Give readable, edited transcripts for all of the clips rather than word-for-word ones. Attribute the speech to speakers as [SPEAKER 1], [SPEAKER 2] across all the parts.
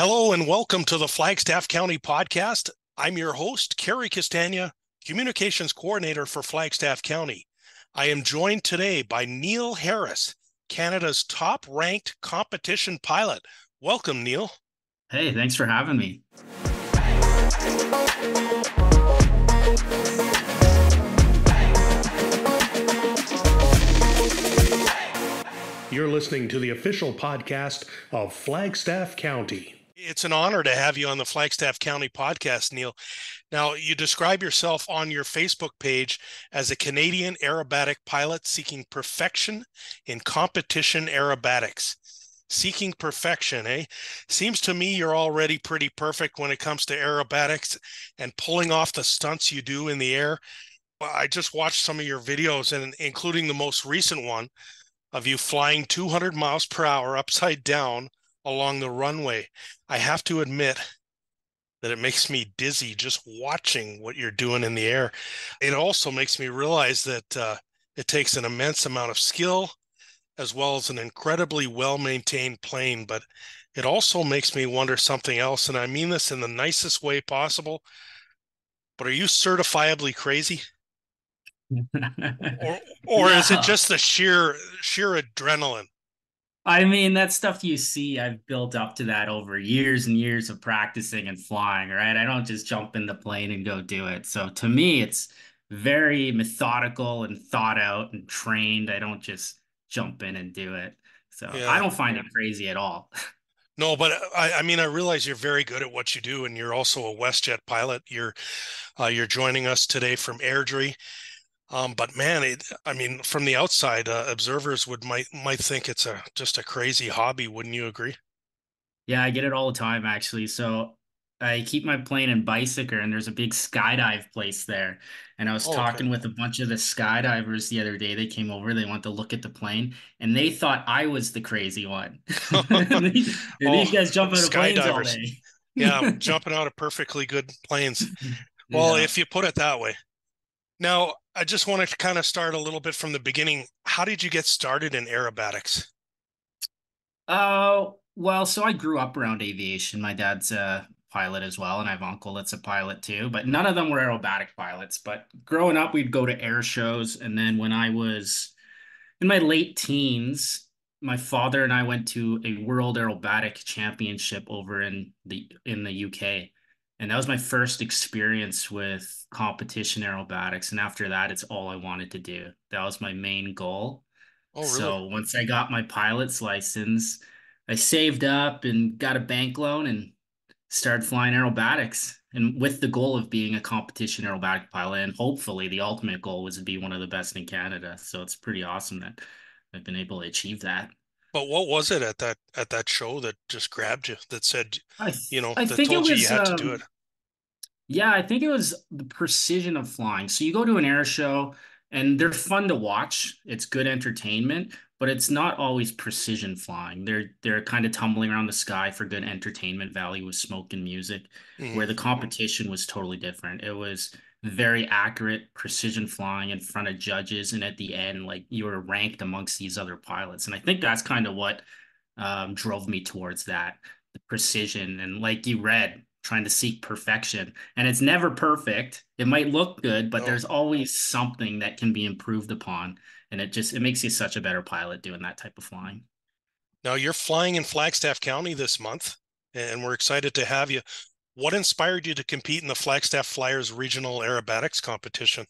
[SPEAKER 1] Hello and welcome to the Flagstaff County podcast. I'm your host, Kerry Castagna, Communications Coordinator for Flagstaff County. I am joined today by Neil Harris, Canada's top-ranked competition pilot. Welcome, Neil.
[SPEAKER 2] Hey, thanks for having me.
[SPEAKER 3] You're listening to the official podcast of Flagstaff County.
[SPEAKER 1] It's an honor to have you on the Flagstaff County podcast, Neil. Now, you describe yourself on your Facebook page as a Canadian aerobatic pilot seeking perfection in competition aerobatics. Seeking perfection, eh? Seems to me you're already pretty perfect when it comes to aerobatics and pulling off the stunts you do in the air. I just watched some of your videos, and including the most recent one of you flying 200 miles per hour upside down along the runway. I have to admit that it makes me dizzy just watching what you're doing in the air. It also makes me realize that it takes an immense amount of skill as well as an incredibly well-maintained plane, but it also makes me wonder something else, and I mean this in the nicest way possible, but are you certifiably crazy? Or is it
[SPEAKER 2] No,
[SPEAKER 1] just the sheer adrenaline?
[SPEAKER 2] I mean, that stuff you see, I've built up to that over years and years of practicing and flying, right? I don't just jump in the plane and go do it. So to me, it's very methodical and thought out and trained. I don't just jump in and do it. So I
[SPEAKER 1] Yeah.
[SPEAKER 2] don't find it crazy at all.
[SPEAKER 1] No, but I mean, I realize you're very good at what you do, and you're also a WestJet pilot. You're joining us today from Airdrie. But man, I mean, from the outside, observers might think it's just a crazy hobby. Wouldn't you agree?
[SPEAKER 2] Yeah, I get it all the time actually. So I keep my plane in Bicycle and there's a big skydive place there. And I was
[SPEAKER 1] Oh, okay.
[SPEAKER 2] talking with a bunch of the skydivers the other day. They came over, they wanted to look at the plane, and they thought I was the crazy one. And
[SPEAKER 1] Oh,
[SPEAKER 2] these guys jump out of planes all
[SPEAKER 1] skydivers.
[SPEAKER 2] day.
[SPEAKER 1] Yeah, jumping out of perfectly good planes. Well,
[SPEAKER 2] Yeah.
[SPEAKER 1] if you put it that way. Now, I just wanted to kind of start a little bit from the beginning. How did you get started in aerobatics?
[SPEAKER 2] Well, so I grew up around aviation. My dad's a pilot as well, and I have an uncle that's a pilot too, but none of them were aerobatic pilots. But growing up, we'd go to air shows, and then when I was in my late teens, my father and I went to a World Aerobatic Championship over in the UK. And that was my first experience with competition aerobatics. And after that, it's all I wanted to do. That was my main goal.
[SPEAKER 1] Oh, really?
[SPEAKER 2] So once I got my pilot's license, I saved up and got a bank loan and started flying aerobatics. And with the goal of being a competition aerobatic pilot, and hopefully the ultimate goal was to be one of the best in Canada. So it's pretty awesome that I've been able to achieve that.
[SPEAKER 1] But what was it at that show that just grabbed you, that said,
[SPEAKER 2] I
[SPEAKER 1] that
[SPEAKER 2] think it
[SPEAKER 1] told you you
[SPEAKER 2] was
[SPEAKER 1] had to do it?
[SPEAKER 2] yeah, I think it was the precision of flying. So you go to an air show and they're fun to watch. It's good entertainment, but it's not always precision flying. They're kind of tumbling around the sky for good entertainment value with smoke and music,
[SPEAKER 1] Mhm.
[SPEAKER 2] where the competition was totally different. It was very accurate precision flying in front of judges, and at the end, like you were ranked amongst these other pilots. And I think that's kind of what drove me towards that, the precision. And like you read, trying to seek perfection. And it's never perfect. It might look good, but
[SPEAKER 1] No.
[SPEAKER 2] there's always something that can be improved upon. And it makes you such a better pilot doing that type of flying.
[SPEAKER 1] Now you're flying in Flagstaff County this month, and we're excited to have you. What inspired you to compete in the Flagstaff Flyers Regional Aerobatics competition?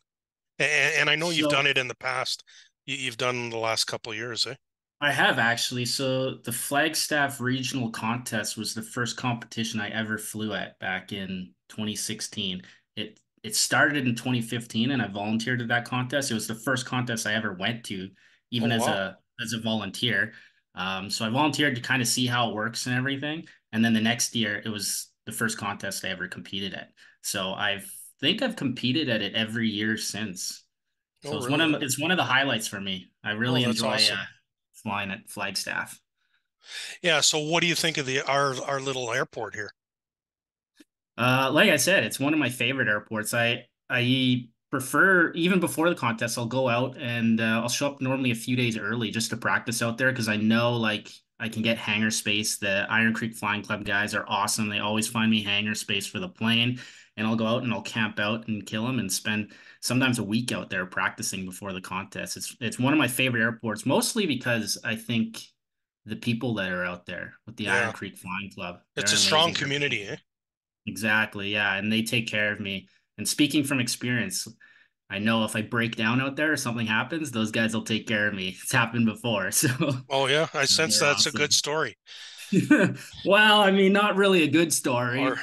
[SPEAKER 1] And I know you've done
[SPEAKER 2] So
[SPEAKER 1] it in the past. You've done the last couple of years, eh?
[SPEAKER 2] I have actually. So the Flagstaff Regional Contest was the first competition I ever flew at back in 2016. It started in 2015 and I volunteered at that contest. It was the first contest I ever went to,
[SPEAKER 1] Oh,
[SPEAKER 2] even
[SPEAKER 1] wow.
[SPEAKER 2] as a volunteer. So I volunteered to kind of see how it works and everything. And then the next year it was the first contest I ever competed at. So I think I've competed at it every year since.
[SPEAKER 1] Oh,
[SPEAKER 2] So
[SPEAKER 1] really?
[SPEAKER 2] it's one of the highlights for me. I
[SPEAKER 1] Oh,
[SPEAKER 2] really
[SPEAKER 1] that's
[SPEAKER 2] enjoy
[SPEAKER 1] awesome.
[SPEAKER 2] flying at Flagstaff.
[SPEAKER 1] Yeah. So what do you think of the our little airport here?
[SPEAKER 2] Like I said, it's one of my favorite airports. I prefer even before the contest, I'll go out and I'll show up normally a few days early just to practice out there because I know like I can get hangar space. The Iron Creek Flying Club guys are awesome. They always find me hangar space for the plane, and I'll go out and I'll camp out and kill them and spend sometimes a week out there practicing before the contest. It's one of my favorite airports, mostly because I think the people that are out there with the Iron
[SPEAKER 1] Yeah.
[SPEAKER 2] Creek Flying Club, they're
[SPEAKER 1] It's
[SPEAKER 2] an
[SPEAKER 1] a strong
[SPEAKER 2] amazing group of
[SPEAKER 1] community,
[SPEAKER 2] people.
[SPEAKER 1] eh?
[SPEAKER 2] Exactly, yeah, and they take care of me. And speaking from experience, I know if I break down out there or something happens, those guys will take care of me. It's happened before, so
[SPEAKER 1] Oh yeah, I
[SPEAKER 2] so
[SPEAKER 1] sense
[SPEAKER 2] they're
[SPEAKER 1] that's a good
[SPEAKER 2] awesome.
[SPEAKER 1] story.
[SPEAKER 2] Well, I mean, not really a good
[SPEAKER 1] Or
[SPEAKER 2] story.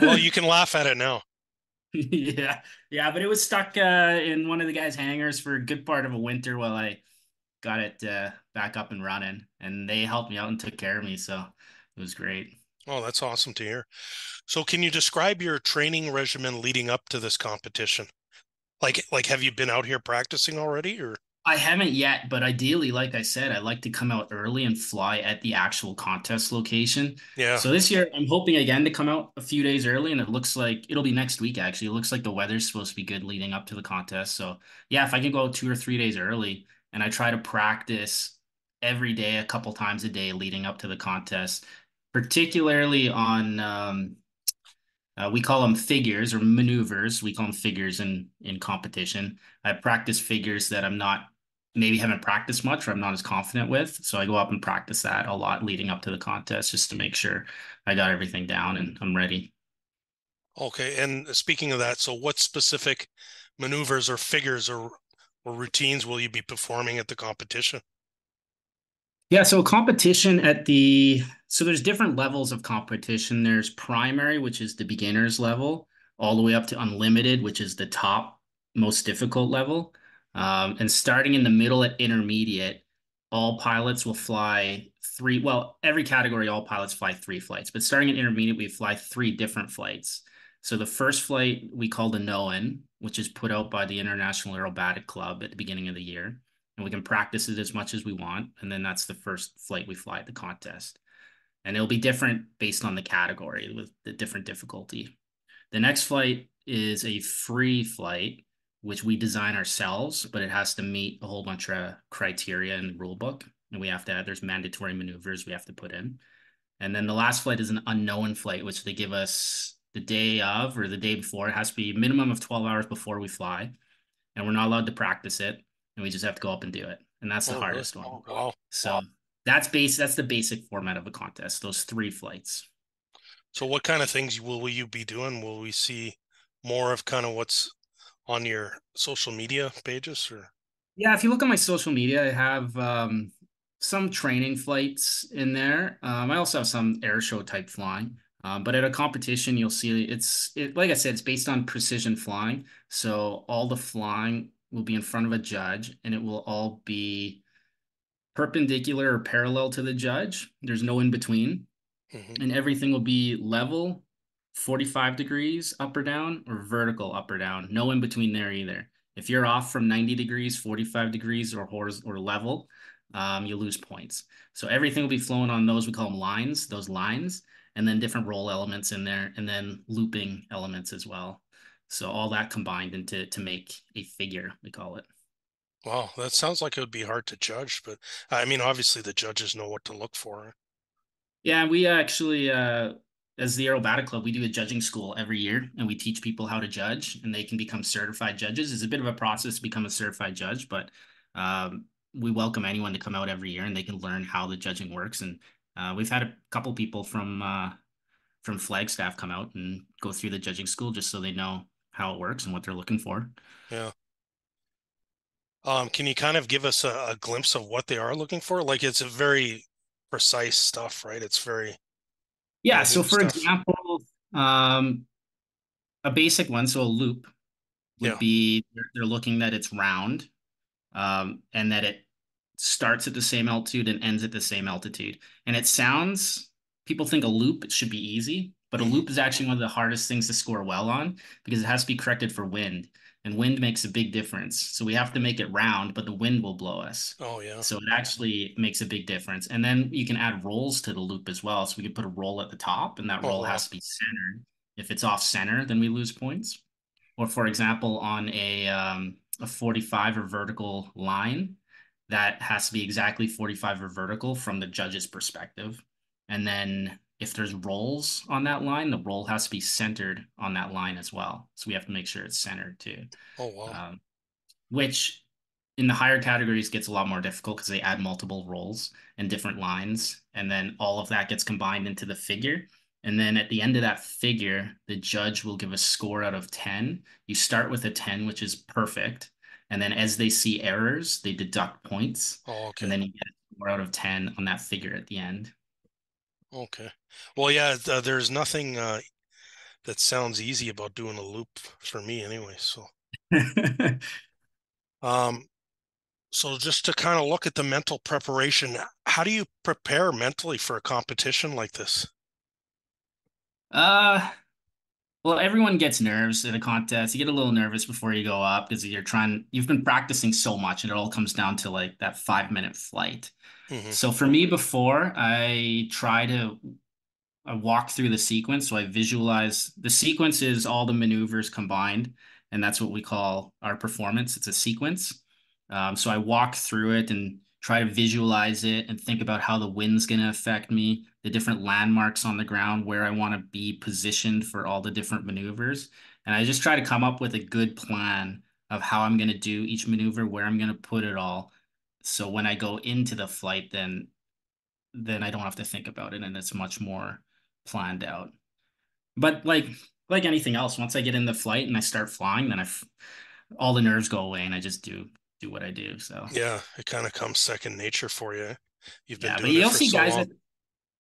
[SPEAKER 1] well, you can laugh at it now.
[SPEAKER 2] Yeah, yeah, but it was stuck in one of the guys' hangars for a good part of a winter while I got it back up and running, and they helped me out and took care of me, so it was great.
[SPEAKER 1] Oh, that's awesome to hear. So can you describe your training regimen leading up to this competition? Like have you been out here practicing already or
[SPEAKER 2] I haven't yet, but ideally, like I said, I like to come out early and fly at the actual contest location.
[SPEAKER 1] yeah.
[SPEAKER 2] So this year, I'm hoping again to come out a few days early, and it looks like it'll be next week, actually. It looks like the weather's supposed to be good leading up to the contest. So, yeah, if I can go out 2 or 3 days early and I try to practice every day, a couple times a day leading up to the contest, particularly on we call them figures or maneuvers. We call them figures in competition. I practice figures that I'm not maybe haven't practiced much or I'm not as confident with. So I go up and practice that a lot leading up to the contest just to make sure I got everything down and I'm ready.
[SPEAKER 1] Okay. And speaking of that, so what specific maneuvers or figures or routines will you be performing at the competition?
[SPEAKER 2] Yeah, so competition at the so there's different levels of competition. There's primary, which is the beginner's level, all the way up to unlimited, which is the top most difficult level. And starting in the middle at intermediate, all pilots will fly three, well, every category, all pilots fly 3 flights, but starting at intermediate, we fly 3 different flights. So the first flight we call the Known, which is put out by the International Aerobatic Club at the beginning of the year, and we can practice it as much as we want. And then that's the first flight we fly at the contest. And it'll be different based on the category with the different difficulty. The next flight is a free flight, which we design ourselves, but it has to meet a whole bunch of criteria in the rule book. And we have to there's mandatory maneuvers we have to put in. And then the last flight is an unknown flight, which they give us the day of or the day before. It has to be a minimum of 12 hours before we fly, and we're not allowed to practice it, and we just have to go up and do it. And that's the
[SPEAKER 1] Oh, really?
[SPEAKER 2] hardest one.
[SPEAKER 1] Wow.
[SPEAKER 2] So that's the basic format of a contest, those 3 flights.
[SPEAKER 1] So what kind of things will you be doing? Will we see more of kind of what's on your social media pages or
[SPEAKER 2] Yeah, if you look on my social media, I have some training flights in there. I also have some air show type flying. But at a competition, you'll see like I said, it's based on precision flying. So all the flying will be in front of a judge, and it will all be perpendicular or parallel to the judge. There's no in between,
[SPEAKER 1] Mhm.
[SPEAKER 2] and everything will be level, 45 degrees up or down, or vertical up or down. No in between there either. If you're off from 90 degrees, 45 degrees, or horizontal or level, you lose points. So everything will be flowing on those. We call them lines, those lines, and then different roll elements in there, and then looping elements as well. So all that combined into to make a figure, we call it.
[SPEAKER 1] Wow, that sounds like it would be hard to judge, but I mean, obviously the judges know what to look for.
[SPEAKER 2] Yeah, we actually, as the Aerobatic Club, we do a judging school every year, and we teach people how to judge, and they can become certified judges. It's a bit of a process to become a certified judge, but we welcome anyone to come out every year, and they can learn how the judging works. And we've had a couple people from Flagstaff come out and go through the judging school just so they know how it works and what they're looking for.
[SPEAKER 1] Yeah. Can you kind of give us a glimpse of what they are looking for? Like it's a very precise stuff, right? It's very
[SPEAKER 2] Yeah, so
[SPEAKER 1] minute
[SPEAKER 2] for
[SPEAKER 1] stuff.
[SPEAKER 2] example, um, a basic one, so a loop would
[SPEAKER 1] Yeah.
[SPEAKER 2] be they're looking that it's round, and that it starts at the same altitude and ends at the same altitude. And it sounds, people think a loop it should be easy, but a
[SPEAKER 1] Hmm.
[SPEAKER 2] loop is actually one of the hardest things to score well on because it has to be corrected for wind, and wind makes a big difference. So we have to make it round, but the wind will blow us.
[SPEAKER 1] Oh yeah.
[SPEAKER 2] So it actually makes a big difference. And then you can add rolls to the loop as well. So we can put a roll at the top, and that
[SPEAKER 1] Oh
[SPEAKER 2] roll
[SPEAKER 1] wow.
[SPEAKER 2] has to be centered. If it's off center, then we lose points. Or for example, on a 45 or vertical line, that has to be exactly 45 or vertical from the judge's perspective. And then if there's rolls on that line, the roll has to be centered on that line as well. So we have to make sure it's centered too.
[SPEAKER 1] Oh, wow.
[SPEAKER 2] Which in the higher categories gets a lot more difficult because they add multiple rolls and different lines. And then all of that gets combined into the figure. And then at the end of that figure, the judge will give a score out of 10. You start with a 10, which is perfect. And then as they see errors, they deduct points.
[SPEAKER 1] Oh,
[SPEAKER 2] And
[SPEAKER 1] okay.
[SPEAKER 2] then you get a score out of 10 on that figure at the end.
[SPEAKER 1] Okay. Well, yeah, there's nothing that sounds easy about doing a loop for me anyway. So, um, so just to kind of look at the mental preparation, how do you prepare mentally for a competition like this?
[SPEAKER 2] uh, well, everyone gets nerves at a contest. You get a little nervous before you go up because you've been practicing so much and it all comes down to like that 5 minute flight.
[SPEAKER 1] Hmm.
[SPEAKER 2] So for me, before I walk through the sequence. So I visualize the sequence is all the maneuvers combined, and that's what we call our performance. It's a sequence. So I walk through it and try to visualize it and think about how the wind's going to affect me, the different landmarks on the ground, where I want to be positioned for all the different maneuvers. And I just try to come up with a good plan of how I'm going to do each maneuver, where I'm going to put it all. So when I go into the flight, then I don't have to think about it and it's much more planned out. But like anything else, once I get in the flight and I start flying, then all the nerves go away and I just do what I do. So
[SPEAKER 1] Yeah, it kind of comes second nature for you. You've been
[SPEAKER 2] yeah, but
[SPEAKER 1] doing it
[SPEAKER 2] you'll
[SPEAKER 1] for
[SPEAKER 2] see
[SPEAKER 1] so
[SPEAKER 2] guys
[SPEAKER 1] long.
[SPEAKER 2] at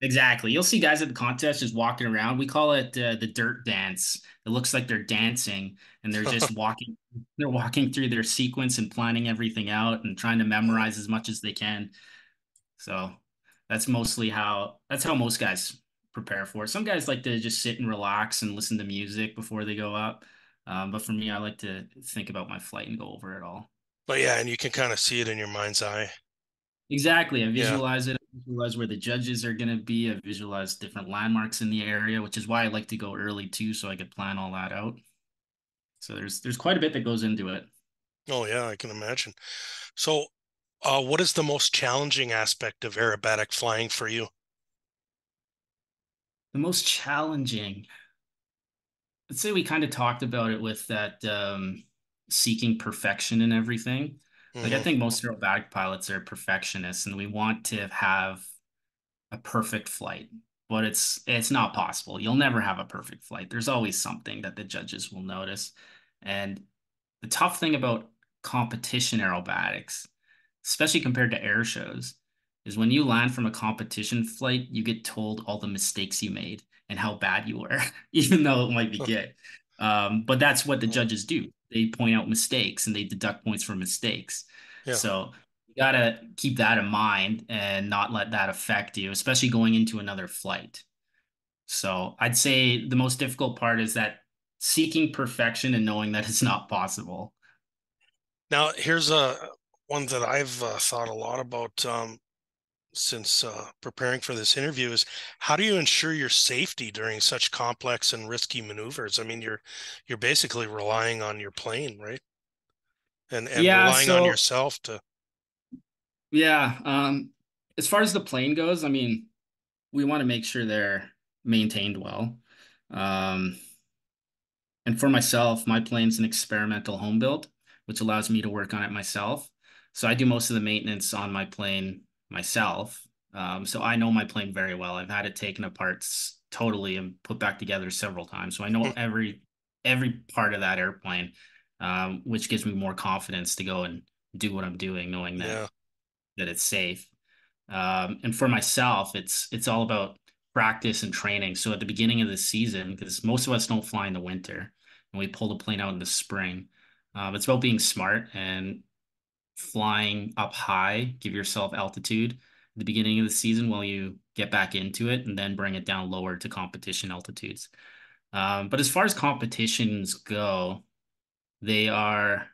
[SPEAKER 2] exactly. You'll see guys at the contest just walking around. We call it the dirt dance. It looks like they're dancing and they're just walking. They're walking through their sequence and planning everything out and trying to
[SPEAKER 1] Oh,
[SPEAKER 2] memorize as much as they can. So that's how most guys prepare for it. Some guys like to just sit and relax and listen to music before they go up. But for me, I like to think about my flight and go over it all.
[SPEAKER 1] but yeah, and you can kind of see it in your mind's eye.
[SPEAKER 2] Exactly. I
[SPEAKER 1] Yeah.
[SPEAKER 2] visualize it. I visualize where the judges are going to be. I visualize different landmarks in the area, which is why I like to go early too, so I could plan all that out. So there's quite a bit that goes into it.
[SPEAKER 1] Oh, yeah, I can imagine. So, what is the most challenging aspect of aerobatic flying for you?
[SPEAKER 2] The most challenging, let's say we kind of talked about it with that seeking perfection and everything. Like I
[SPEAKER 1] Hmm.
[SPEAKER 2] think most aerobatic pilots are perfectionists and we want to have a perfect flight, but it's not possible. You'll never have a perfect flight. There's always something that the judges will notice. And the tough thing about competition aerobatics, especially compared to air shows, is when you land from a competition flight, you get told all the mistakes you made and how bad you were, even though it might be good. But that's what the judges do. They point out mistakes and they deduct points for mistakes.
[SPEAKER 1] Yeah.
[SPEAKER 2] So you gotta keep that in mind and not let that affect you, especially going into another flight. So I'd say the most difficult part is that seeking perfection and knowing that it's not possible.
[SPEAKER 1] Now, here's a one that I've thought a lot about since preparing for this interview is how do you ensure your safety during such complex and risky maneuvers? I mean, you're basically relying on your plane, right? And
[SPEAKER 2] Yeah,
[SPEAKER 1] relying on
[SPEAKER 2] so
[SPEAKER 1] yourself to.
[SPEAKER 2] yeah, as far as the plane goes, I mean, we want to make sure they're maintained well. Um, and for myself, my plane's an experimental home build, which allows me to work on it myself. So I do most of the maintenance on my plane myself. So I know my plane very well. I've had it taken apart totally and put back together several times. So I know every part of that airplane, which gives me more confidence to go and do what I'm doing, knowing that
[SPEAKER 1] Yeah.
[SPEAKER 2] it's safe. And for myself, it's all about practice and training. So at the beginning of the season, because most of us don't fly in the winter, and we pull the plane out in the spring, it's about being smart and flying up high. Give yourself altitude at the beginning of the season while you get back into it, and then bring it down lower to competition altitudes. But as far as competitions go, they are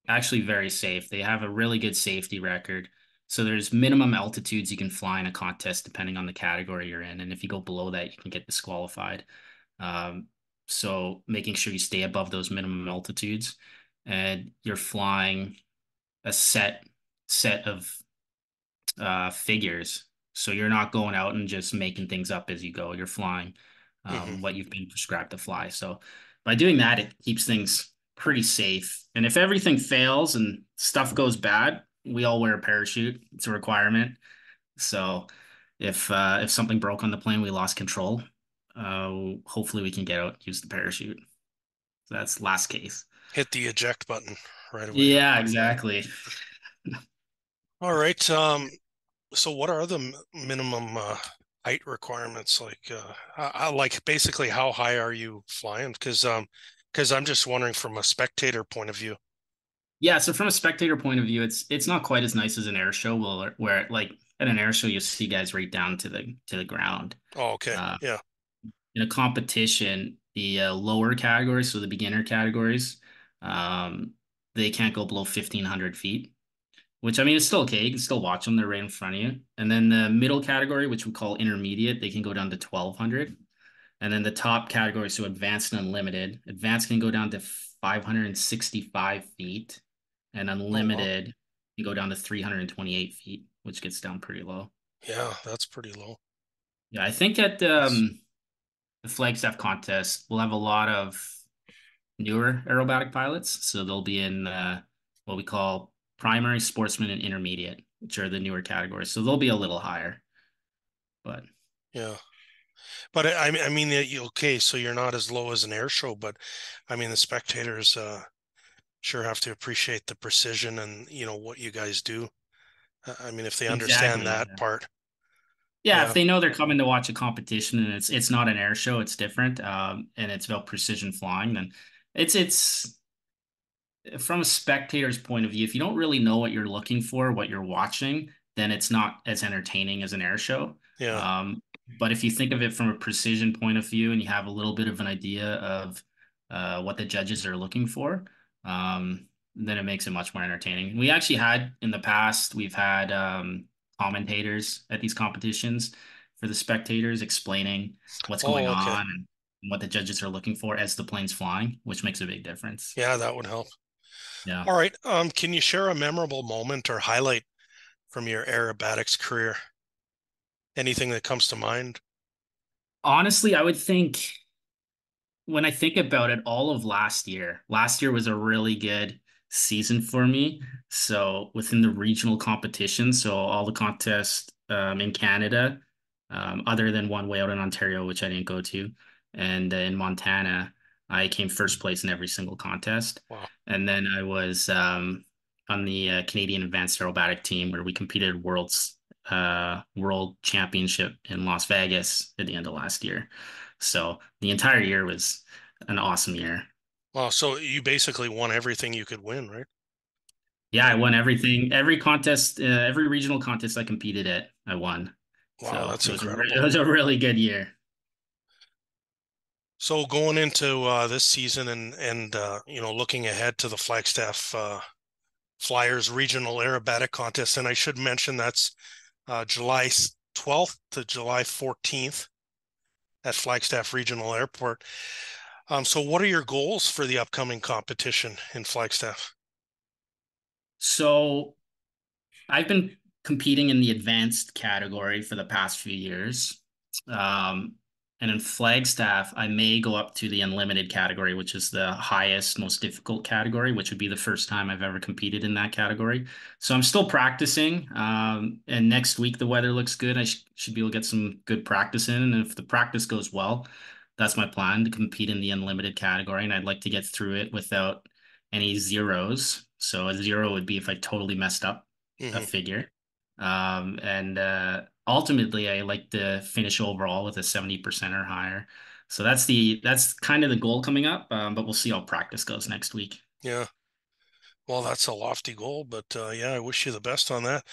[SPEAKER 2] actually very safe. They have a really good safety record. So there's minimum altitudes you can fly in a contest depending on the category you're in. And if you go below that, you can get disqualified. Um, so making sure you stay above those minimum altitudes and you're flying a set set of figures. So you're not going out and just making things up as you go. You're flying
[SPEAKER 1] Hmm.
[SPEAKER 2] what you've been prescribed to fly. So by doing that, it keeps things pretty safe. And if everything fails and stuff goes bad, we all wear a parachute. It's a requirement. So if something broke on the plane, we lost control. Hopefully we can get out, use the parachute. So that's last case.
[SPEAKER 1] Hit the eject button right away.
[SPEAKER 2] Yeah, exactly.
[SPEAKER 1] All right. So what are the minimum height requirements? Like, like basically how high are you flying? Because I'm just wondering from a spectator point of view.
[SPEAKER 2] Yeah, so from a spectator point of view, it's not quite as nice as an air show where like at an air show you'll see guys right down to the ground.
[SPEAKER 1] Oh, okay.
[SPEAKER 2] Uh,
[SPEAKER 1] Yeah.
[SPEAKER 2] in a competition, the lower categories, so the beginner categories, um, they can't go below 1,500 feet, which I mean it's still okay. You can still watch them; they're right in front of you. And then the middle category, which we call intermediate, they can go down to 1,200. And then the top category, so advanced and unlimited. Advanced can go down to 565 feet, and
[SPEAKER 1] Oh, wow.
[SPEAKER 2] unlimited can go down to 328 feet, which gets down pretty low.
[SPEAKER 1] Yeah, that's pretty low.
[SPEAKER 2] Yeah, I think at
[SPEAKER 1] That's,
[SPEAKER 2] the Flagstaff contest, we'll have a lot of newer aerobatic pilots. So they'll be in what we call primary, sportsman, and intermediate, which are the newer categories. So they'll be a little higher, but
[SPEAKER 1] yeah. But I mean, okay, so you're not as low as an air show, but I mean, the spectators sure have to appreciate the precision and what you guys do. I mean, if they understand
[SPEAKER 2] exactly.
[SPEAKER 1] that part,
[SPEAKER 2] Yeah, if
[SPEAKER 1] yeah,
[SPEAKER 2] they know they're coming to watch a competition and it's not an air show, it's different, and it's about precision flying, then it's from a spectator's point of view, if you don't really know what you're looking for, what you're watching, then it's not as entertaining as an air show.
[SPEAKER 1] yeah,
[SPEAKER 2] But if you think of it from a precision point of view and you have a little bit of an idea of what the judges are looking for, then it makes it much more entertaining. We actually had in the past, we've had commentators at these competitions for the spectators explaining what's going
[SPEAKER 1] oh, okay,
[SPEAKER 2] on and what the judges are looking for as the plane's flying, which makes a big difference.
[SPEAKER 1] yeah, that would help.
[SPEAKER 2] Yeah.
[SPEAKER 1] All right, can you share a memorable moment or highlight from your aerobatics career? Anything that comes to mind?
[SPEAKER 2] Honestly, I would think when I think about it, all of last year was a really good season for me. So within the regional competition, so all the contests in Canada, other than one way out in Ontario, which I didn't go to, and in Montana, I came first place in every single contest.
[SPEAKER 1] Wow.
[SPEAKER 2] And then I was on the Canadian Advanced Aerobatic team where we competed world championship in Las Vegas at the end of last year. So the entire year was an awesome year.
[SPEAKER 1] Wow, so you basically won everything you could win, right?
[SPEAKER 2] Yeah, I won everything, every contest, every regional contest I competed at, I won.
[SPEAKER 1] Wow,
[SPEAKER 2] So
[SPEAKER 1] that's
[SPEAKER 2] it
[SPEAKER 1] incredible.
[SPEAKER 2] was a really good year.
[SPEAKER 1] So going into this season and looking ahead to the Flagstaff Flyers Regional Aerobatic Contest, and I should mention that's July 12th to July 14th at Flagstaff Regional Airport. So what are your goals for the upcoming competition in Flagstaff?
[SPEAKER 2] So I've been competing in the advanced category for the past few years. Um, and in Flagstaff, I may go up to the unlimited category, which is the highest, most difficult category, which would be the first time I've ever competed in that category. So I'm still practicing. And next week, the weather looks good. I should be able to get some good practice in. And if the practice goes well, that's my plan to compete in the unlimited category. And I'd like to get through it without any zeros. So a zero would be if I totally messed up a
[SPEAKER 1] Hmm.
[SPEAKER 2] figure. And ultimately, I like to finish overall with a 70% or higher. So that's kind of the goal coming up. But we'll see how practice goes next week.
[SPEAKER 1] Yeah, well, that's a lofty goal, but yeah, I wish you the best on that.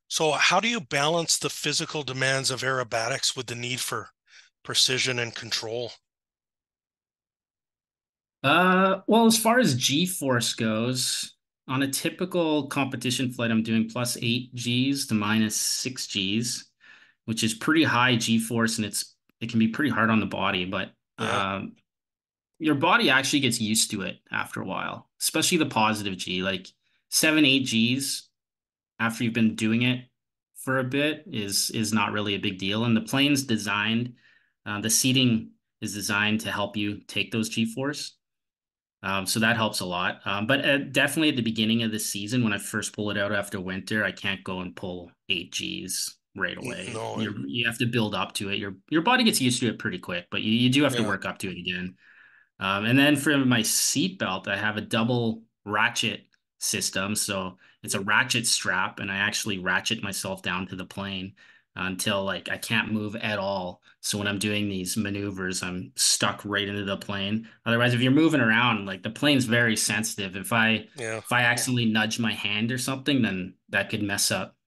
[SPEAKER 1] So how do you balance the physical demands of aerobatics with the need for precision and control?
[SPEAKER 2] Well, as far as G-force goes, on a typical competition flight, I'm doing +8 Gs to -6 Gs, which is pretty high G-force, and it can be pretty hard on the body, but
[SPEAKER 1] Yeah.
[SPEAKER 2] your body actually gets used to it after a while, especially the positive G, like 7, 8 Gs. after you've been doing it for a bit is not really a big deal. And the plane's designed, the seating is designed to help you take those G-force. So that helps a lot. But definitely at the beginning of the season, when I first pull it out after winter, I can't go and pull 8 Gs right away.
[SPEAKER 1] No,
[SPEAKER 2] You have to build up to it. Your body gets used to it pretty quick, but you do have to
[SPEAKER 1] yeah.
[SPEAKER 2] work up to it again. And then for my seat belt, I have a double ratchet system. So it's a ratchet strap, and I actually ratchet myself down to the plane until like I can't move at all. So when I'm doing these maneuvers, I'm stuck right into the plane. Otherwise, if you're moving around, like the plane's very sensitive.
[SPEAKER 1] Yeah.
[SPEAKER 2] If I accidentally nudge my hand or something, then that could mess up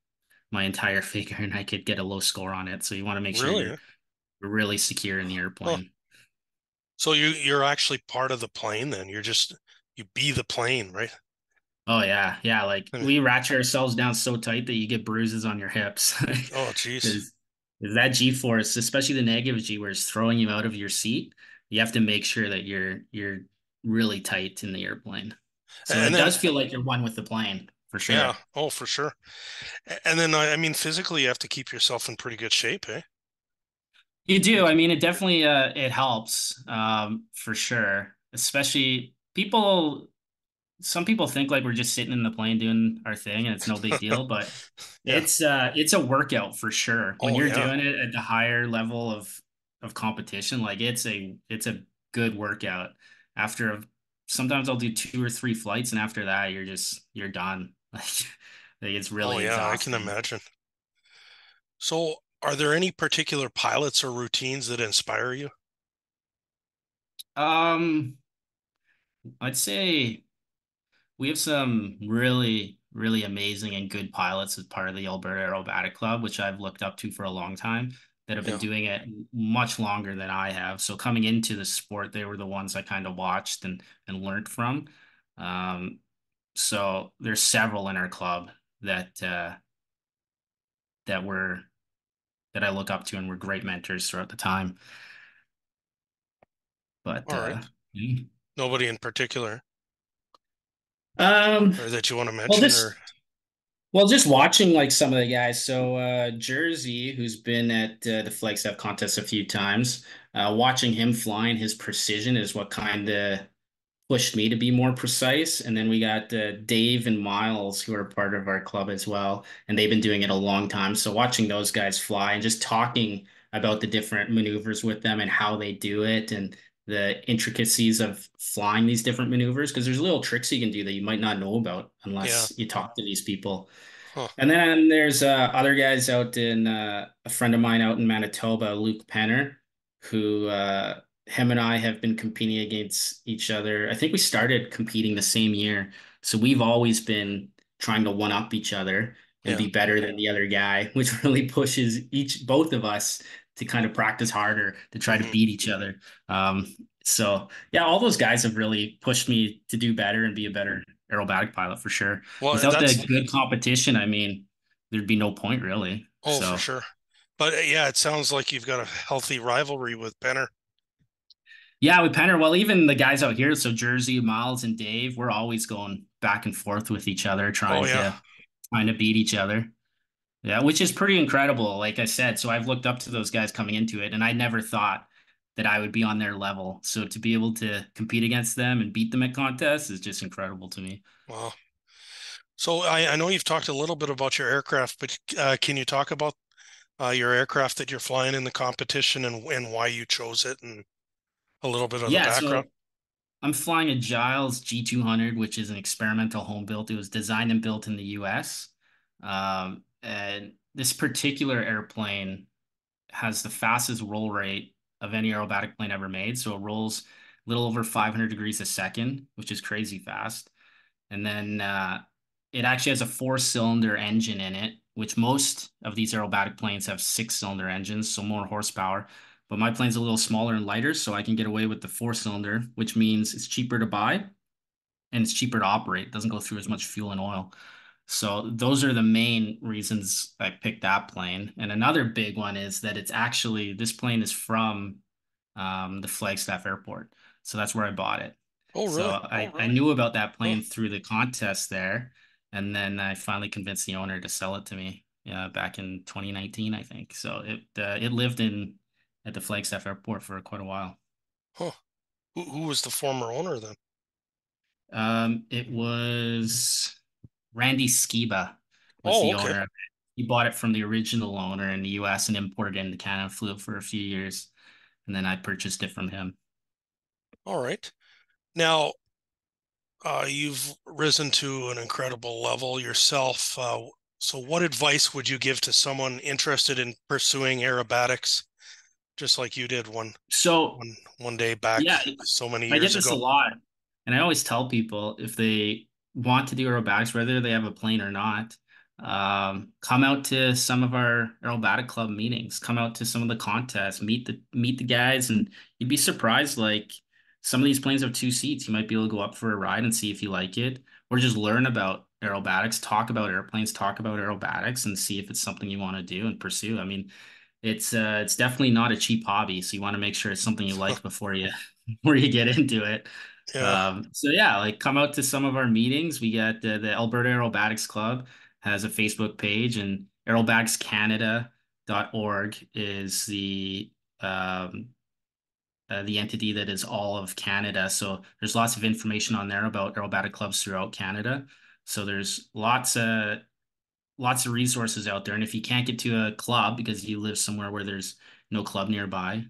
[SPEAKER 2] my entire figure and I could get a low score on it. So you want to make sure
[SPEAKER 1] Really?
[SPEAKER 2] you're really secure in the
[SPEAKER 1] Huh.
[SPEAKER 2] airplane.
[SPEAKER 1] So you're actually part of the plane then. You be the plane, right?
[SPEAKER 2] Oh yeah, yeah. Like
[SPEAKER 1] And-
[SPEAKER 2] we ratchet ourselves down so tight that you get bruises on your hips.
[SPEAKER 1] Oh, geez.
[SPEAKER 2] Because that G force, especially the negative G, where it's throwing you out of your seat, you have to make sure that you're really tight in the airplane. So
[SPEAKER 1] And
[SPEAKER 2] it
[SPEAKER 1] then,
[SPEAKER 2] does feel like you're one with the plane for
[SPEAKER 1] yeah.
[SPEAKER 2] sure.
[SPEAKER 1] Oh, for sure. And then, I mean, physically, you have to keep yourself in pretty good shape, eh?
[SPEAKER 2] You do. I mean, it definitely it helps for sure. Especially people some people think like we're just sitting in the plane doing our thing and it's no big deal, but
[SPEAKER 1] Yeah.
[SPEAKER 2] it's a workout for sure. When
[SPEAKER 1] Oh,
[SPEAKER 2] you're
[SPEAKER 1] yeah.
[SPEAKER 2] doing it at the higher level of competition, like it's a good workout. After sometimes I'll do 2 or 3 flights and after that you're done. Like it's
[SPEAKER 1] Oh,
[SPEAKER 2] really
[SPEAKER 1] yeah. I can
[SPEAKER 2] exhausting.
[SPEAKER 1] imagine. So, are there any particular pilots or routines that inspire you?
[SPEAKER 2] Um, I'd say we have some really, really amazing and good pilots as part of the Alberta Aerobatic Club, which I've looked up to for a long time, that have been
[SPEAKER 1] Yeah.
[SPEAKER 2] doing it much longer than I have. So coming into the sport, they were the ones I kind of watched and learned from. Um, so there's several in our club that that were that I look up to and were great mentors throughout the time. But
[SPEAKER 1] All right.
[SPEAKER 2] yeah.
[SPEAKER 1] Nobody in particular,
[SPEAKER 2] um,
[SPEAKER 1] or that you want to
[SPEAKER 2] well,
[SPEAKER 1] mention, or
[SPEAKER 2] just watching like some of the guys. So Jersey, who's been at the Flagstaff contest a few times, watching him flying, his precision is what kind of pushed me to be more precise. And then we got Dave and Miles, who are part of our club as well, and they've been doing it a long time. So watching those guys fly and just talking about the different maneuvers with them and how they do it and the intricacies of flying these different maneuvers, because there's little tricks you can do that you might not know about
[SPEAKER 1] yeah.
[SPEAKER 2] unless you talk to these people.
[SPEAKER 1] Huh.
[SPEAKER 2] And then there's other guys out in a friend of mine out in Manitoba, Luke Penner, who him and I have been competing against each other. I think we started competing the same year. So we've always been trying to one up each other and
[SPEAKER 1] Yeah.
[SPEAKER 2] be better than the other guy, which really pushes both of us to kind of practice harder to try to
[SPEAKER 1] Hmm.
[SPEAKER 2] beat each other. Um, so yeah, all those guys have really pushed me to do better and be a better aerobatic pilot for sure.
[SPEAKER 1] Well,
[SPEAKER 2] Without the
[SPEAKER 1] that's,
[SPEAKER 2] good competition, I mean, there'd be no point really.
[SPEAKER 1] oh, for
[SPEAKER 2] So
[SPEAKER 1] sure. But yeah, it sounds like you've got a healthy rivalry with Benner.
[SPEAKER 2] yeah, with Penner, well, even the guys out here, so Jersey, Miles, and Dave, we're always going back and forth with each other,
[SPEAKER 1] Oh, yeah.
[SPEAKER 2] trying to beat each other. Yeah, which is pretty incredible, like I said. So I've looked up to those guys coming into it, and I never thought that I would be on their level. So to be able to compete against them and beat them at contests is just incredible to me.
[SPEAKER 1] Wow. So I know you've talked a little bit about your aircraft, but can you talk about your aircraft that you're flying in the competition and why you chose it and a little bit of the
[SPEAKER 2] Yeah,
[SPEAKER 1] background?
[SPEAKER 2] so I'm flying a Giles G200, which is an experimental home built. It was designed and built in the US. And this particular airplane has the fastest roll rate of any aerobatic plane ever made. So it rolls a little over 500 degrees a second, which is crazy fast. And then it actually has a four-cylinder engine in it, which most of these aerobatic planes have six-cylinder engines, so more horsepower. But my plane's a little smaller and lighter, so I can get away with the four-cylinder, which means it's cheaper to buy and it's cheaper to operate. It doesn't go through as much fuel and oil. So those are the main reasons I picked that plane. And another big one is that it's actually this plane is from the Flagstaff Airport. So that's where I bought it.
[SPEAKER 1] Oh,
[SPEAKER 2] So
[SPEAKER 1] really?
[SPEAKER 2] I knew about that
[SPEAKER 1] Huh.
[SPEAKER 2] plane through the contest there. And then I finally convinced the owner to sell it to me back in 2019, I think. So it lived in at the Flagstaff Airport for quite a while.
[SPEAKER 1] Huh. Who was the former owner then?
[SPEAKER 2] It was Randy Skiba was
[SPEAKER 1] Oh,
[SPEAKER 2] the
[SPEAKER 1] okay.
[SPEAKER 2] owner. He bought it from the original owner in the US and imported it into Canada, flew it for a few years, and then I purchased it from him.
[SPEAKER 1] All right. Now, you've risen to an incredible level yourself. So what advice would you give to someone interested in pursuing aerobatics, just like you did
[SPEAKER 2] So
[SPEAKER 1] one day back
[SPEAKER 2] yeah,
[SPEAKER 1] so many
[SPEAKER 2] I get
[SPEAKER 1] years
[SPEAKER 2] this a
[SPEAKER 1] ago?
[SPEAKER 2] lot, and I always tell people if they want to do aerobatics, whether they have a plane or not, come out to some of our aerobatic club meetings, come out to some of the contests, meet the guys, and you'd be surprised. Like some of these planes have two seats. You might be able to go up for a ride and see if you like it, or just learn about aerobatics, talk about airplanes, talk about aerobatics, and see if it's something you want to do and pursue. I mean, it's definitely not a cheap hobby, so you want to make sure it's something you like before you before you get into it.
[SPEAKER 1] Yeah.
[SPEAKER 2] So yeah, like come out to some of our meetings. We got the Alberta Aerobatics Club has a Facebook page, and aerobaticscanada.org is the entity that is all of Canada. So there's lots of information on there about aerobatic clubs throughout Canada. So there's lots of resources out there. And if you can't get to a club because you live somewhere where there's no club nearby,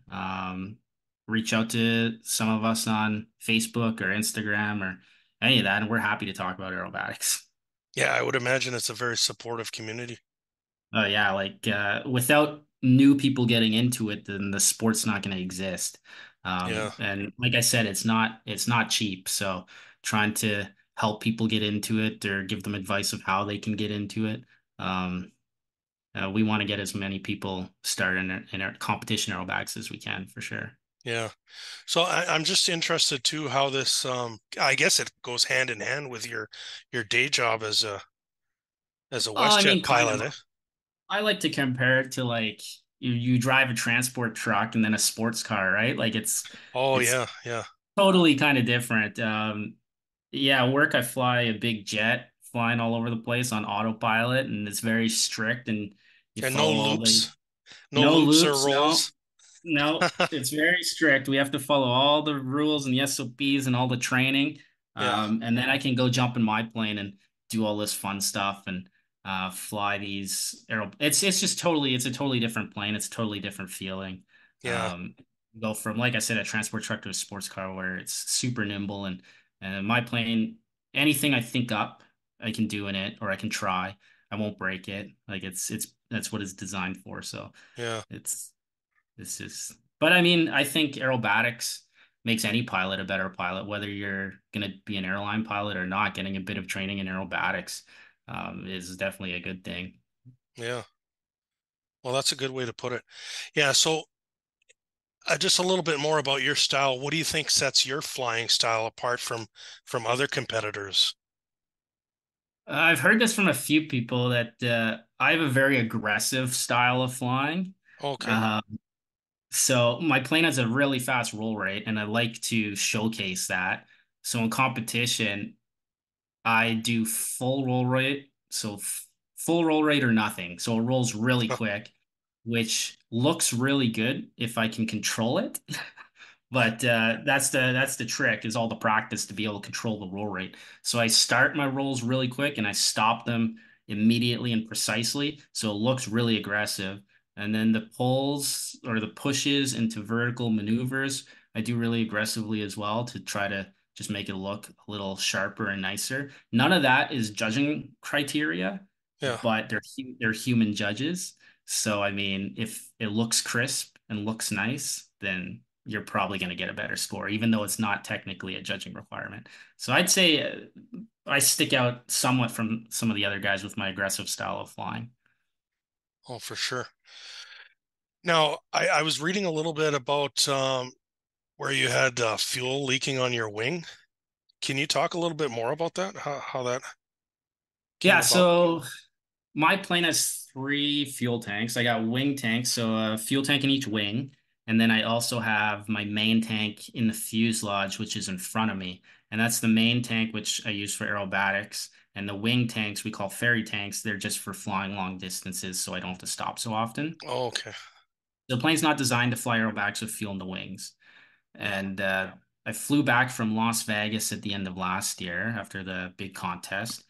[SPEAKER 2] reach out to some of us on Facebook or Instagram or any of that, and we're happy to talk about aerobatics.
[SPEAKER 1] Yeah, I would imagine it's a very supportive community.
[SPEAKER 2] Yeah, like without new people getting into it, then the sport's not going to exist.
[SPEAKER 1] Yeah.
[SPEAKER 2] And like I said, it's not cheap. So trying to help people get into it or give them advice of how they can get into it. Um, we want to get as many people started in our competition aerobatics as we can, for sure.
[SPEAKER 1] Yeah. So I'm just interested too how this I guess it goes hand in hand with your day job as a
[SPEAKER 2] Oh, I
[SPEAKER 1] WestJet
[SPEAKER 2] mean, kind
[SPEAKER 1] pilot,
[SPEAKER 2] of.
[SPEAKER 1] eh?
[SPEAKER 2] I like to compare it to like you drive a transport truck and then a sports car, right? Like
[SPEAKER 1] Oh
[SPEAKER 2] it's
[SPEAKER 1] yeah, yeah.
[SPEAKER 2] totally kind of different. Yeah, at work I fly a big jet, flying all over the place on autopilot, and it's very strict, and you
[SPEAKER 1] And no
[SPEAKER 2] follow all the
[SPEAKER 1] loops, no
[SPEAKER 2] no
[SPEAKER 1] loops or
[SPEAKER 2] loops, no.
[SPEAKER 1] rolls.
[SPEAKER 2] No, it's very strict. We have to follow all the rules and the SOPs and all the training.
[SPEAKER 1] Yeah,
[SPEAKER 2] And then I can go jump in my plane and do all this fun stuff and fly these aero. It's just totally it's a totally different plane. It's a totally different feeling.
[SPEAKER 1] yeah,
[SPEAKER 2] Um, Go from like I said, a transport truck to a sports car where it's super nimble and my plane, anything I think up, I can do in it or I can try. I won't break it. Like it's that's what it's designed for. So
[SPEAKER 1] yeah.
[SPEAKER 2] it's but I mean, I think aerobatics makes any pilot a better pilot, whether you're going to be an airline pilot or not. Getting a bit of training in aerobatics is definitely a good thing.
[SPEAKER 1] Yeah. Well, that's a good way to put it. Yeah. So, just a little bit more about your style. What do you think sets your flying style apart from other competitors?
[SPEAKER 2] I've heard this from a few people that I have a very aggressive style of flying.
[SPEAKER 1] Okay.
[SPEAKER 2] Uh, so my plane has a really fast roll rate, and I like to showcase that. So in competition, I do full roll rate, so full roll rate or nothing. So it rolls really quick, which looks really good if I can control it. But that's the trick is all the practice to be able to control the roll rate. So I start my rolls really quick and I stop them immediately and precisely. So it looks really aggressive. And then the pulls or the pushes into vertical maneuvers, I do really aggressively as well to try to just make it look a little sharper and nicer. None of that is judging criteria,
[SPEAKER 1] Yeah.
[SPEAKER 2] but they're human judges. So I mean, if it looks crisp and looks nice, then you're probably going to get a better score, even though it's not technically a judging requirement. So I'd say I stick out somewhat from some of the other guys with my aggressive style of flying.
[SPEAKER 1] Oh, for sure. Now, I was reading a little bit about where you had fuel leaking on your wing. Can you talk a little bit more about that? How that came
[SPEAKER 2] Yeah,
[SPEAKER 1] about?
[SPEAKER 2] so my plane has three fuel tanks. I got wing tanks, so a fuel tank in each wing. And then I also have my main tank in the fuselage, which is in front of me. And that's the main tank, which I use for aerobatics. And the wing tanks we call ferry tanks. They're just for flying long distances, so I don't have to stop so often.
[SPEAKER 1] Oh, okay.
[SPEAKER 2] The plane's not designed to fly aerobatics with fuel in the wings.
[SPEAKER 1] Yeah.
[SPEAKER 2] And I flew back from Las Vegas at the end of last year after the big contest,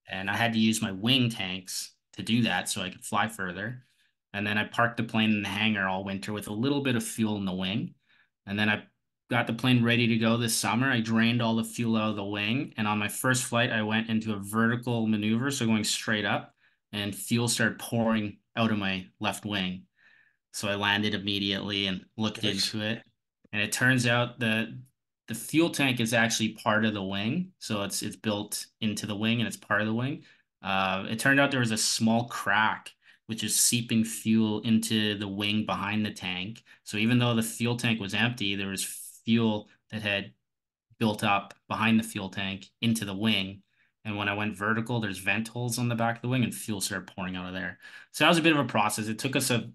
[SPEAKER 2] and I had to use my wing tanks to do that so I could fly further. And then I parked the plane in the hangar all winter with a little bit of fuel in the wing. And then I got the plane ready to go this summer. I drained all the fuel out of the wing, and on my first flight, I went into a vertical maneuver, so going straight up, and fuel started pouring out of my left wing. So I landed immediately and looked
[SPEAKER 1] Nice.
[SPEAKER 2] into it. And it turns out the fuel tank is actually part of the wing. So it's built into the wing and it's part of the wing. It turned out there was a small crack which is seeping fuel into the wing behind the tank. So even though the fuel tank was empty, there was fuel that had built up behind the fuel tank into the wing. And when I went vertical, there's vent holes on the back of the wing and fuel started pouring out of there. So that was a bit of a process. It took us a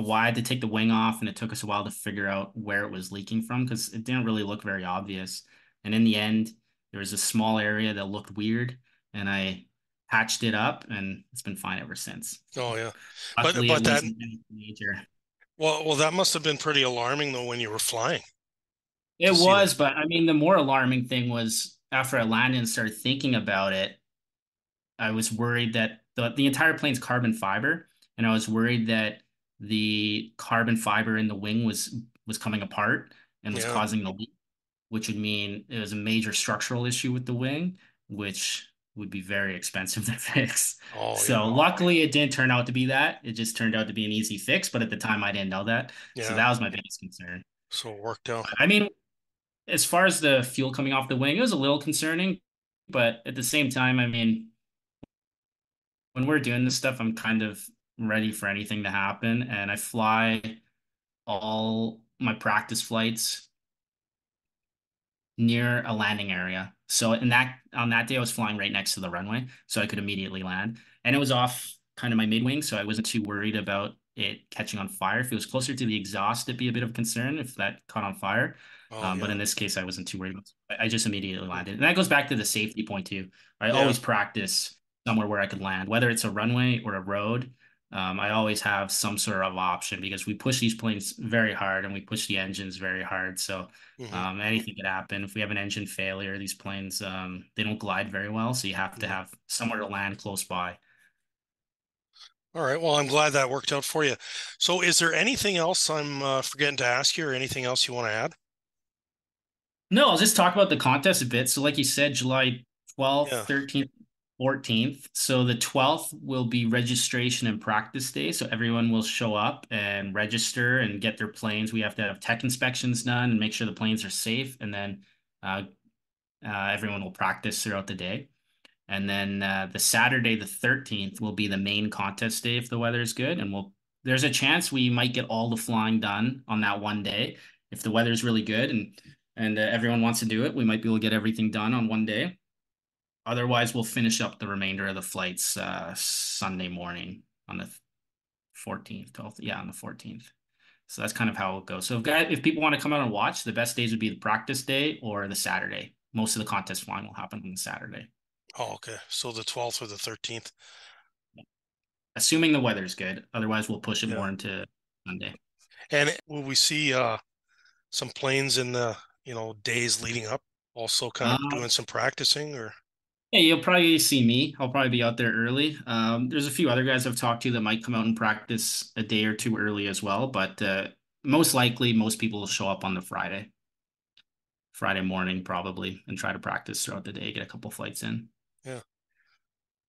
[SPEAKER 2] while to take the wing off, and it took us a while to figure out where it was leaking from because it didn't really look very obvious. And in the end, there was a small area that looked weird, and I patched it up, and it's been fine ever since.
[SPEAKER 1] Oh, yeah.
[SPEAKER 2] Luckily, it
[SPEAKER 1] But that
[SPEAKER 2] wasn't anything major.
[SPEAKER 1] well that must have been pretty alarming though when you were flying
[SPEAKER 2] It
[SPEAKER 1] to see that.
[SPEAKER 2] was, but I mean, the more alarming thing was after I landed and started thinking about it, I was worried that the entire plane's carbon fiber, and I was worried that the carbon fiber in the wing was coming apart and was
[SPEAKER 1] Yeah.
[SPEAKER 2] causing the leak, which would mean it was a major structural issue with the wing, which would be very expensive to fix.
[SPEAKER 1] Oh, yeah.
[SPEAKER 2] So luckily it didn't turn out to be that. It just turned out to be an easy fix, but at the time I didn't know that. So
[SPEAKER 1] Yeah.
[SPEAKER 2] that was my biggest concern.
[SPEAKER 1] So it worked out.
[SPEAKER 2] I mean, as far as the fuel coming off the wing, it was a little concerning, but at the same time, I mean, when we're doing this stuff, I'm kind of ready for anything to happen. And I fly all my practice flights near a landing area. So in that on that day, I was flying right next to the runway, so I could immediately land. And it was off kind of my mid wing, so I wasn't too worried about it catching on fire. If it was closer to the exhaust, it'd be a bit of a concern if that caught on fire.
[SPEAKER 1] Oh,
[SPEAKER 2] But
[SPEAKER 1] yeah.
[SPEAKER 2] in this case, I wasn't too worried about it. I just immediately landed. And that goes back to the safety point too. I
[SPEAKER 1] Yeah.
[SPEAKER 2] always practice somewhere where I could land, whether it's a runway or a road. I always have some sort of option because we push these planes very hard and we push the engines very hard. So
[SPEAKER 1] Hmm.
[SPEAKER 2] anything could happen. If we have an engine failure, these planes they don't glide very well, so you have to
[SPEAKER 1] Hmm.
[SPEAKER 2] have somewhere to land close by.
[SPEAKER 1] All right. Well, I'm glad that worked out for you. So is there anything else I'm forgetting to ask you or anything else you want to add?
[SPEAKER 2] No, I'll just talk about the contest a bit. So, like you said, July 12th,
[SPEAKER 1] Yeah.
[SPEAKER 2] 13th, 14th. So, the 12th will be registration and practice day. So, everyone will show up and register and get their planes. We have to have tech inspections done and make sure the planes are safe. And then uh, everyone will practice throughout the day. And then the Saturday, the 13th, will be the main contest day if the weather is good. And there's a chance we might get all the flying done on that one day. If the weather's really good and everyone wants to do it, we might be able to get everything done on one day. Otherwise, we'll finish up the remainder of the flights Sunday morning on the 14th, 12th. Yeah, on the 14th. So that's kind of how it goes. So if people want to come out and watch, the best days would be the practice day or the Saturday. Most of the contest flying will happen on the Saturday.
[SPEAKER 1] Oh, okay. So the 12th or the 13th.
[SPEAKER 2] Assuming the weather's good. Otherwise, we'll push it
[SPEAKER 1] Yeah.
[SPEAKER 2] more into Monday.
[SPEAKER 1] And will we see some planes in the, days leading up also kind of
[SPEAKER 2] Uh,
[SPEAKER 1] doing some practicing or?
[SPEAKER 2] yeah, you'll probably see me. I'll probably be out there early. There's a few other guys I've talked to that might come out and practice a day or two early as well, but most likely, most people will show up on the Friday morning probably, and try to practice throughout the day, get a couple flights in.
[SPEAKER 1] Yeah.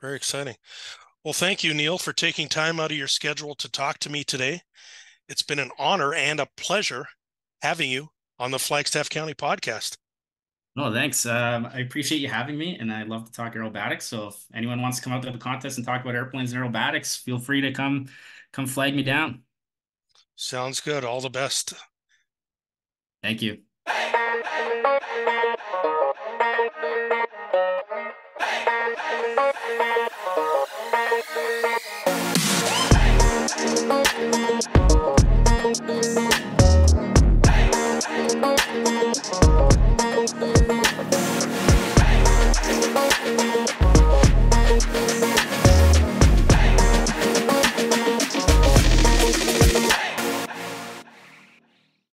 [SPEAKER 1] Very exciting. Well, thank you, Neil, for taking time out of your schedule to talk to me today. It's been an honor and a pleasure having you on the Flagstaff County podcast.
[SPEAKER 2] No, thanks. I appreciate you having me, and I love to talk aerobatics. So if anyone wants to come out to the contest and talk about airplanes and aerobatics, feel free to come flag me down.
[SPEAKER 1] Sounds good. All the best.
[SPEAKER 2] Thank you.